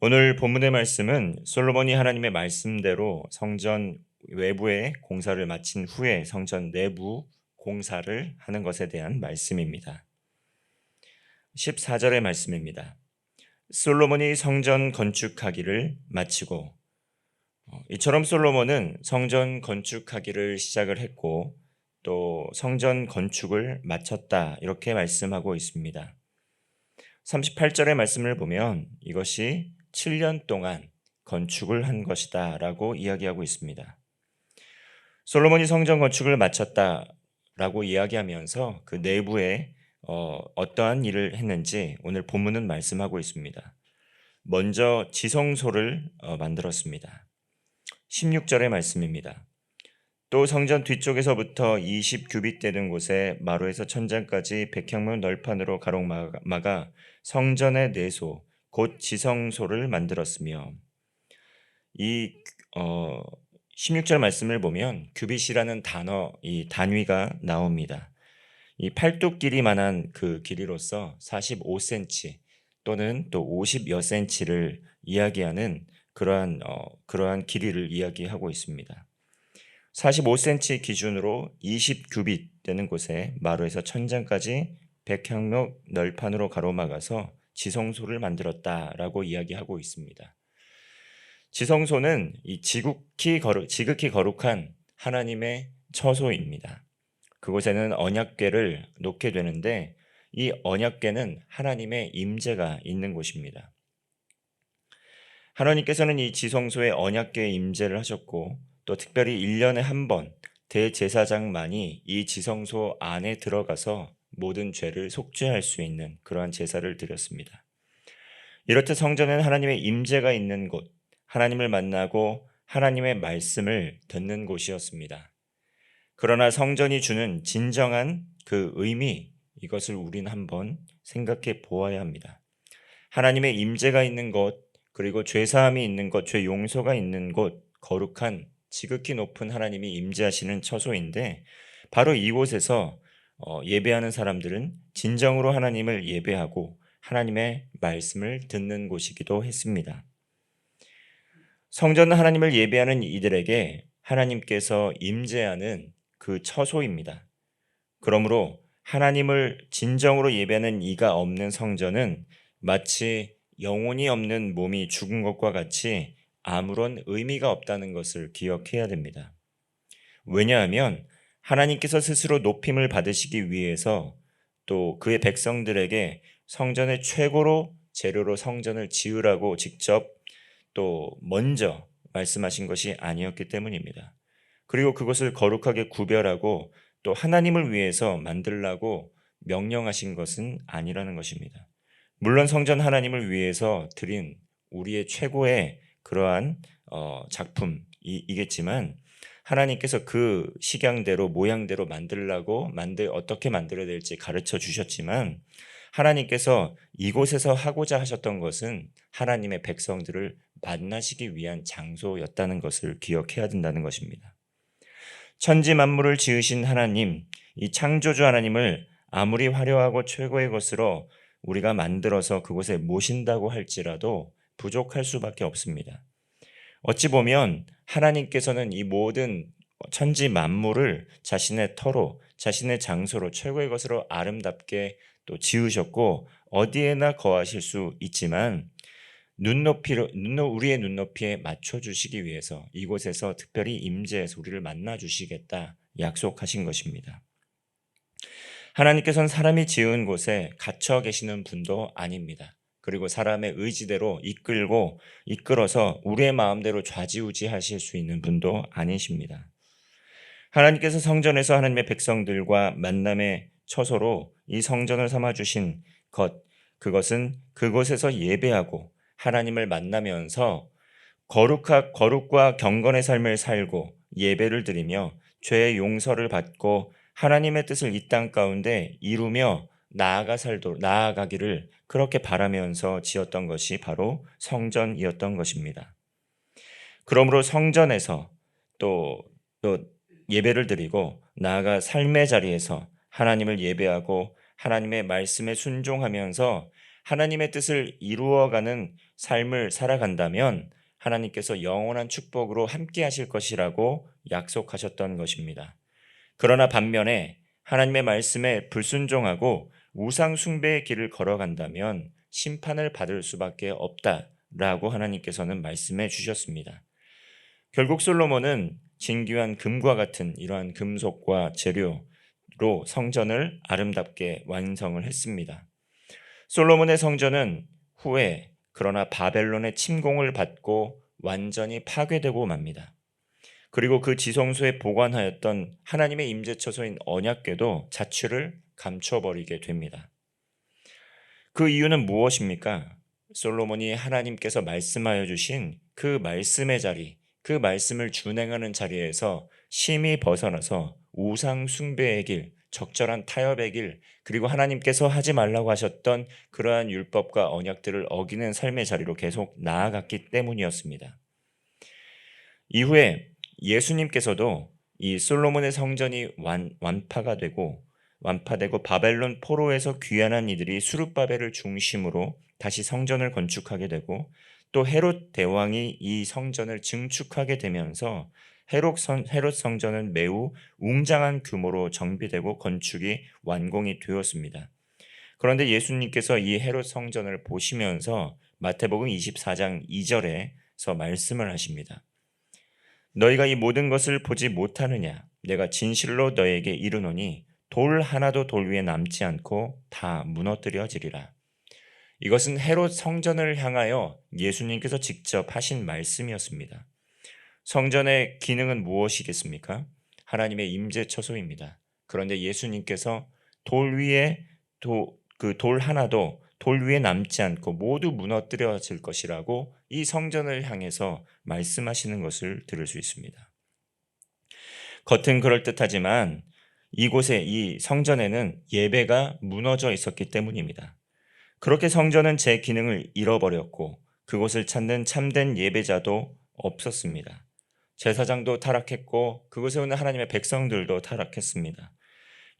오늘 본문의 말씀은 솔로몬이 하나님의 말씀대로 성전 외부의 공사를 마친 후에 성전 내부 공사를 하는 것에 대한 말씀입니다. 14절의 말씀입니다. 솔로몬이 성전 건축하기를 마치고, 이처럼 솔로몬은 성전 건축하기를 시작을 했고 또 성전 건축을 마쳤다, 이렇게 말씀하고 있습니다. 38절의 말씀을 보면 이것이 7년 동안 건축을 한 것이다 라고 이야기하고 있습니다. 솔로몬이 성전 건축을 마쳤다라고 이야기하면서 그 내부에 어떠한 일을 했는지 오늘 본문은 말씀하고 있습니다. 먼저 지성소를 만들었습니다. 16절의 말씀입니다. 또 성전 뒤쪽에서부터 20규빗 되는 곳에 마루에서 천장까지 100평면 널판으로 가로막아 성전의 내소 곧 지성소를 만들었으며, 이 16절 말씀을 보면 규빗이라는 단어, 이 단위가 나옵니다. 이 팔뚝 길이만한 그 길이로서 45cm 또는 또 50여 cm를 이야기하는 그러한 길이를 이야기하고 있습니다. 45cm 기준으로 20규빗 되는 곳에 마루에서 천장까지 100평목 널판으로 가로막아서 지성소를 만들었다라고 이야기하고 있습니다. 지성소는 이 지극히 거룩한 하나님의 처소입니다. 그곳에는 언약궤를 놓게 되는데 이 언약궤는 하나님의 임재가 있는 곳입니다. 하나님께서는 이 지성소에 언약궤에 임재를 하셨고 또 특별히 1년에 한 번 대제사장만이 이 지성소 안에 들어가서 모든 죄를 속죄할 수 있는 그러한 제사를 드렸습니다. 이렇듯 성전은 하나님의 임재가 있는 곳, 하나님을 만나고 하나님의 말씀을 듣는 곳이었습니다. 그러나 성전이 주는 진정한 그 의미, 이것을 우리는 한번 생각해 보아야 합니다. 하나님의 임재가 있는 곳, 그리고 죄사함이 있는 곳, 죄 용서가 있는 곳, 거룩한 지극히 높은 하나님이 임재하시는 처소인데 바로 이곳에서 예배하는 사람들은 진정으로 하나님을 예배하고 하나님의 말씀을 듣는 곳이기도 했습니다. 성전은 하나님을 예배하는 이들에게 하나님께서 임재하는 그 처소입니다. 그러므로 하나님을 진정으로 예배하는 이가 없는 성전은 마치 영혼이 없는 몸이 죽은 것과 같이 아무런 의미가 없다는 것을 기억해야 됩니다. 왜냐하면 하나님께서 스스로 높임을 받으시기 위해서 또 그의 백성들에게 성전의 최고로 재료로 성전을 지으라고 직접 또 먼저 말씀하신 것이 아니었기 때문입니다. 그리고 그것을 거룩하게 구별하고 또 하나님을 위해서 만들라고 명령하신 것은 아니라는 것입니다. 물론 성전 하나님을 위해서 드린 우리의 최고의 그러한 작품이겠지만 하나님께서 그 식양대로 모양대로 만들라고 어떻게 만들어야 될지 가르쳐 주셨지만 하나님께서 이곳에서 하고자 하셨던 것은 하나님의 백성들을 만나시기 위한 장소였다는 것을 기억해야 된다는 것입니다. 천지 만물을 지으신 하나님, 이 창조주 하나님을 아무리 화려하고 최고의 것으로 우리가 만들어서 그곳에 모신다고 할지라도 부족할 수밖에 없습니다. 어찌 보면 하나님께서는 이 모든 천지 만물을 자신의 터로, 자신의 장소로 최고의 것으로 아름답게 또 지으셨고 어디에나 거하실 수 있지만 우리의 눈높이에 맞춰주시기 위해서 이곳에서 특별히 임재해서 우리를 만나주시겠다 약속하신 것입니다. 하나님께서는 사람이 지은 곳에 갇혀 계시는 분도 아닙니다. 그리고 사람의 의지대로 이끌어서 우리의 마음대로 좌지우지하실 수 있는 분도 아니십니다. 하나님께서 성전에서 하나님의 백성들과 만남의 처소로 이 성전을 삼아주신 그것은 그곳에서 예배하고 하나님을 만나면서 거룩과 경건의 삶을 살고 예배를 드리며 죄의 용서를 받고 하나님의 뜻을 이 땅 가운데 이루며 나아가기를 그렇게 바라면서 지었던 것이 바로 성전이었던 것입니다. 그러므로 성전에서 또 예배를 드리고 나아가 삶의 자리에서 하나님을 예배하고 하나님의 말씀에 순종하면서 하나님의 뜻을 이루어가는 삶을 살아간다면 하나님께서 영원한 축복으로 함께 하실 것이라고 약속하셨던 것입니다. 그러나 반면에 하나님의 말씀에 불순종하고 우상 숭배의 길을 걸어간다면 심판을 받을 수밖에 없다라고 하나님께서는 말씀해 주셨습니다. 결국 솔로몬은 진귀한 금과 같은 이러한 금속과 재료로 성전을 아름답게 완성을 했습니다. 솔로몬의 성전은 후에 그러나 바벨론의 침공을 받고 완전히 파괴되고 맙니다. 그리고 그 지성소에 보관하였던 하나님의 임재처소인 언약궤도 자취를 감춰버리게 됩니다. 그 이유는 무엇입니까? 솔로몬이 하나님께서 말씀하여 주신 그 말씀의 자리, 그 말씀을 준행하는 자리에서 심히 벗어나서 우상 숭배의 길, 적절한 타협의 길, 그리고 하나님께서 하지 말라고 하셨던 그러한 율법과 언약들을 어기는 삶의 자리로 계속 나아갔기 때문이었습니다. 이후에 예수님께서도 이 솔로몬의 성전이 완파되고 바벨론 포로에서 귀환한 이들이 수룹바벨을 중심으로 다시 성전을 건축하게 되고 또 헤롯 대왕이 이 성전을 증축하게 되면서 헤롯 성전은 매우 웅장한 규모로 정비되고 건축이 완공이 되었습니다. 그런데 예수님께서 이 헤롯 성전을 보시면서 마태복음 24장 2절에서 말씀을 하십니다. 너희가 이 모든 것을 보지 못하느냐? 내가 진실로 너에게 이르노니 돌 하나도 돌 위에 남지 않고 다 무너뜨려지리라. 이것은 헤롯 성전을 향하여 예수님께서 직접 하신 말씀이었습니다. 성전의 기능은 무엇이겠습니까? 하나님의 임재처소입니다. 그런데 예수님께서 그 돌 하나도 돌 위에 남지 않고 모두 무너뜨려질 것이라고 이 성전을 향해서 말씀하시는 것을 들을 수 있습니다. 겉은 그럴듯하지만 이곳에 이 성전에는 예배가 무너져 있었기 때문입니다. 그렇게 성전은 제 기능을 잃어버렸고 그곳을 찾는 참된 예배자도 없었습니다. 제사장도 타락했고 그곳에 오는 하나님의 백성들도 타락했습니다.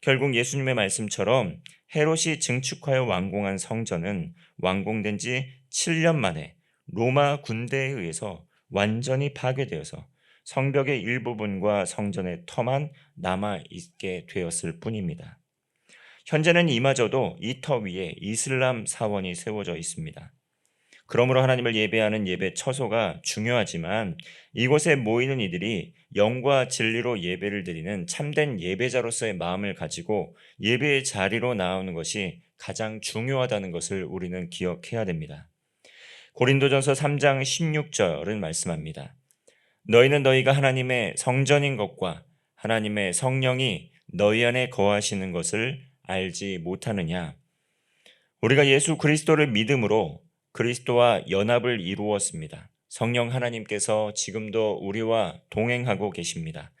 결국 예수님의 말씀처럼 헤롯이 증축하여 완공한 성전은 완공된 지 7년 만에 로마 군대에 의해서 완전히 파괴되어서 성벽의 일부분과 성전의 터만 남아있게 되었을 뿐입니다. 현재는 이마저도 이 터 위에 이슬람 사원이 세워져 있습니다. 그러므로 하나님을 예배하는 예배 처소가 중요하지만 이곳에 모이는 이들이 영과 진리로 예배를 드리는 참된 예배자로서의 마음을 가지고 예배의 자리로 나오는 것이 가장 중요하다는 것을 우리는 기억해야 됩니다. 고린도전서 3장 16절은 말씀합니다. 너희는 너희가 하나님의 성전인 것과 하나님의 성령이 너희 안에 거하시는 것을 알지 못하느냐. 우리가 예수 그리스도를 믿음으로 그리스도와 연합을 이루었습니다. 성령 하나님께서 지금도 우리와 동행하고 계십니다.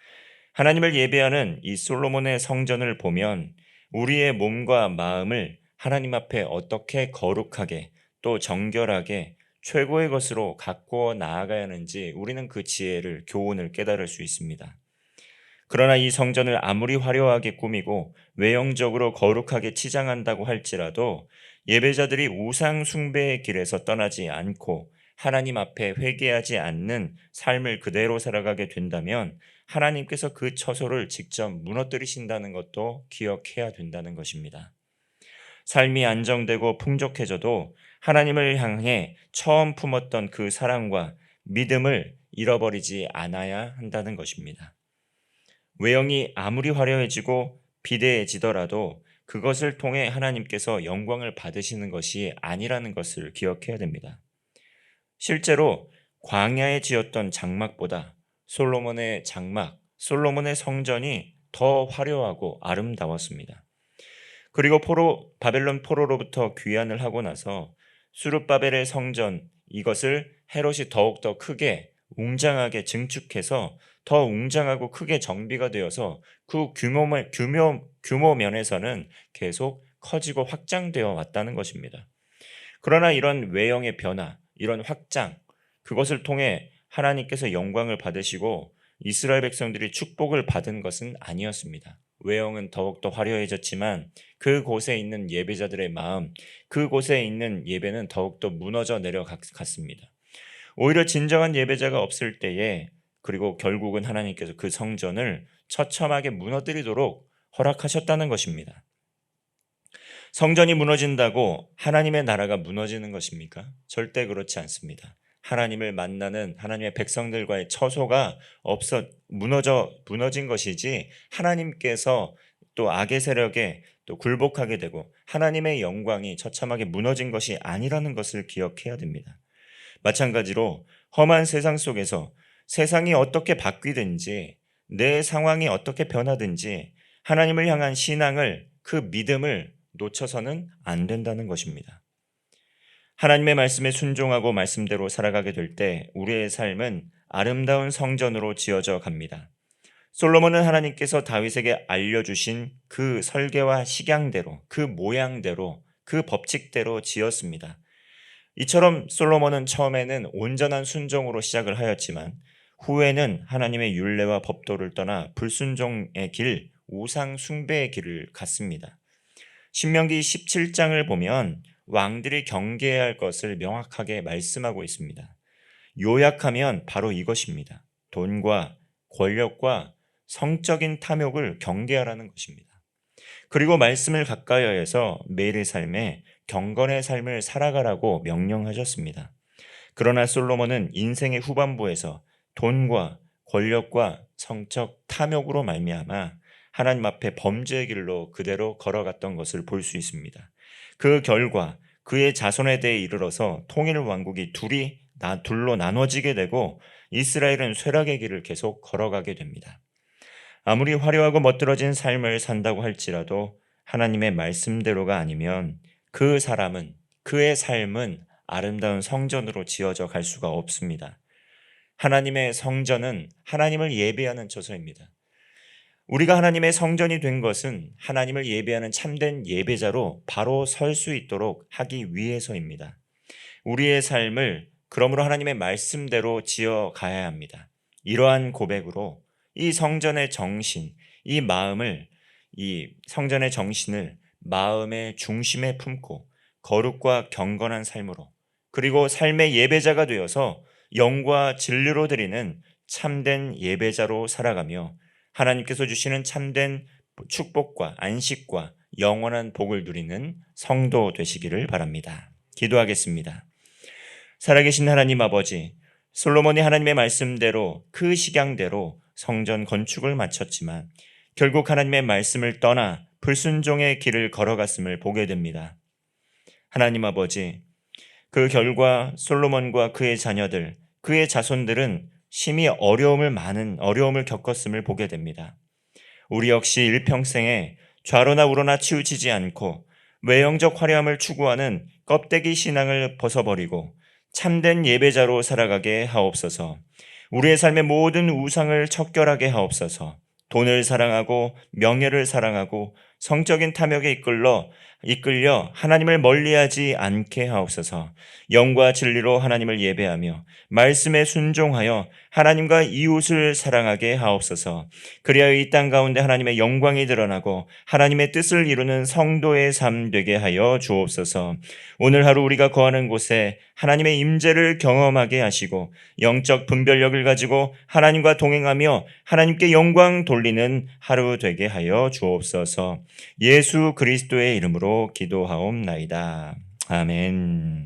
하나님을 예배하는 이 솔로몬의 성전을 보면 우리의 몸과 마음을 하나님 앞에 어떻게 거룩하게 또 정결하게 최고의 것으로 가꾸어 나아가야 하는지 우리는 그 지혜를, 교훈을 깨달을 수 있습니다. 그러나 이 성전을 아무리 화려하게 꾸미고 외형적으로 거룩하게 치장한다고 할지라도 예배자들이 우상 숭배의 길에서 떠나지 않고 하나님 앞에 회개하지 않는 삶을 그대로 살아가게 된다면 하나님께서 그 처소를 직접 무너뜨리신다는 것도 기억해야 된다는 것입니다. 삶이 안정되고 풍족해져도 하나님을 향해 처음 품었던 그 사랑과 믿음을 잃어버리지 않아야 한다는 것입니다. 외형이 아무리 화려해지고 비대해지더라도 그것을 통해 하나님께서 영광을 받으시는 것이 아니라는 것을 기억해야 됩니다. 실제로 광야에 지었던 장막보다 솔로몬의 장막, 솔로몬의 성전이 더 화려하고 아름다웠습니다. 그리고 바벨론 포로로부터 귀환을 하고 나서 수룹바벨의 성전, 이것을 헤롯이 더욱더 크게 웅장하게 증축해서 더 웅장하고 크게 정비가 되어서 그 규모 면에서는 계속 커지고 확장되어 왔다는 것입니다. 그러나 이런 외형의 변화, 이런 확장, 그것을 통해 하나님께서 영광을 받으시고 이스라엘 백성들이 축복을 받은 것은 아니었습니다. 외형은 더욱더 화려해졌지만 그곳에 있는 예배자들의 마음, 그곳에 있는 예배는 더욱더 무너져 내려갔습니다. 오히려 진정한 예배자가 없을 때에, 그리고 결국은 하나님께서 그 성전을 처참하게 무너뜨리도록 허락하셨다는 것입니다. 성전이 무너진다고 하나님의 나라가 무너지는 것입니까? 절대 그렇지 않습니다. 하나님을 만나는 하나님의 백성들과의 처소가 무너진 것이지, 하나님께서 또 악의 세력에 또 굴복하게 되고 하나님의 영광이 처참하게 무너진 것이 아니라는 것을 기억해야 됩니다. 마찬가지로 험한 세상 속에서 세상이 어떻게 바뀌든지, 내 상황이 어떻게 변하든지 하나님을 향한 신앙을, 그 믿음을 놓쳐서는 안 된다는 것입니다. 하나님의 말씀에 순종하고 말씀대로 살아가게 될 때 우리의 삶은 아름다운 성전으로 지어져 갑니다. 솔로몬은 하나님께서 다윗에게 알려주신 그 설계와 식양대로, 그 모양대로, 그 법칙대로 지었습니다. 이처럼 솔로몬은 처음에는 온전한 순종으로 시작을 하였지만 후에는 하나님의 율례와 법도를 떠나 불순종의 길, 우상 숭배의 길을 갔습니다. 신명기 17장을 보면 왕들이 경계해야 할 것을 명확하게 말씀하고 있습니다. 요약하면 바로 이것입니다. 돈과 권력과 성적인 탐욕을 경계하라는 것입니다. 그리고 말씀을 가까이하여서 매일의 삶에 경건의 삶을 살아가라고 명령하셨습니다. 그러나 솔로몬은 인생의 후반부에서 돈과 권력과 성적 탐욕으로 말미암아 하나님 앞에 범죄의 길로 그대로 걸어갔던 것을 볼 수 있습니다. 그 결과 그의 자손에 대해 이르러서 통일 왕국이 둘로 나눠지게 되고 이스라엘은 쇠락의 길을 계속 걸어가게 됩니다. 아무리 화려하고 멋들어진 삶을 산다고 할지라도 하나님의 말씀대로가 아니면 그 사람은, 그의 삶은 아름다운 성전으로 지어져 갈 수가 없습니다. 하나님의 성전은 하나님을 예배하는 처소입니다. 우리가 하나님의 성전이 된 것은 하나님을 예배하는 참된 예배자로 바로 설 수 있도록 하기 위해서입니다. 우리의 삶을 그러므로 하나님의 말씀대로 지어 가야 합니다. 이러한 고백으로 이 성전의 정신, 이 성전의 정신을 마음의 중심에 품고 거룩과 경건한 삶으로, 그리고 삶의 예배자가 되어서 영과 진리로 드리는 참된 예배자로 살아가며 하나님께서 주시는 참된 축복과 안식과 영원한 복을 누리는 성도 되시기를 바랍니다. 기도하겠습니다. 살아계신 하나님 아버지, 솔로몬이 하나님의 말씀대로 그 식양대로 성전 건축을 마쳤지만 결국 하나님의 말씀을 떠나 불순종의 길을 걸어갔음을 보게 됩니다. 하나님 아버지, 그 결과 솔로몬과 그의 자녀들, 그의 자손들은 심히 많은 어려움을 겪었음을 보게 됩니다. 우리 역시 일평생에 좌로나 우로나 치우치지 않고 외형적 화려함을 추구하는 껍데기 신앙을 벗어버리고 참된 예배자로 살아가게 하옵소서. 우리의 삶의 모든 우상을 척결하게 하옵소서. 돈을 사랑하고 명예를 사랑하고 성적인 탐욕에 이끌려 하나님을 멀리하지 않게 하옵소서. 영과 진리로 하나님을 예배하며 말씀에 순종하여 하나님과 이웃을 사랑하게 하옵소서. 그리하여 이 땅 가운데 하나님의 영광이 드러나고 하나님의 뜻을 이루는 성도의 삶 되게 하여 주옵소서. 오늘 하루 우리가 거하는 곳에 하나님의 임재를 경험하게 하시고 영적 분별력을 가지고 하나님과 동행하며 하나님께 영광 돌리는 하루 되게 하여 주옵소서. 예수 그리스도의 이름으로 기도하옵나이다. 아멘.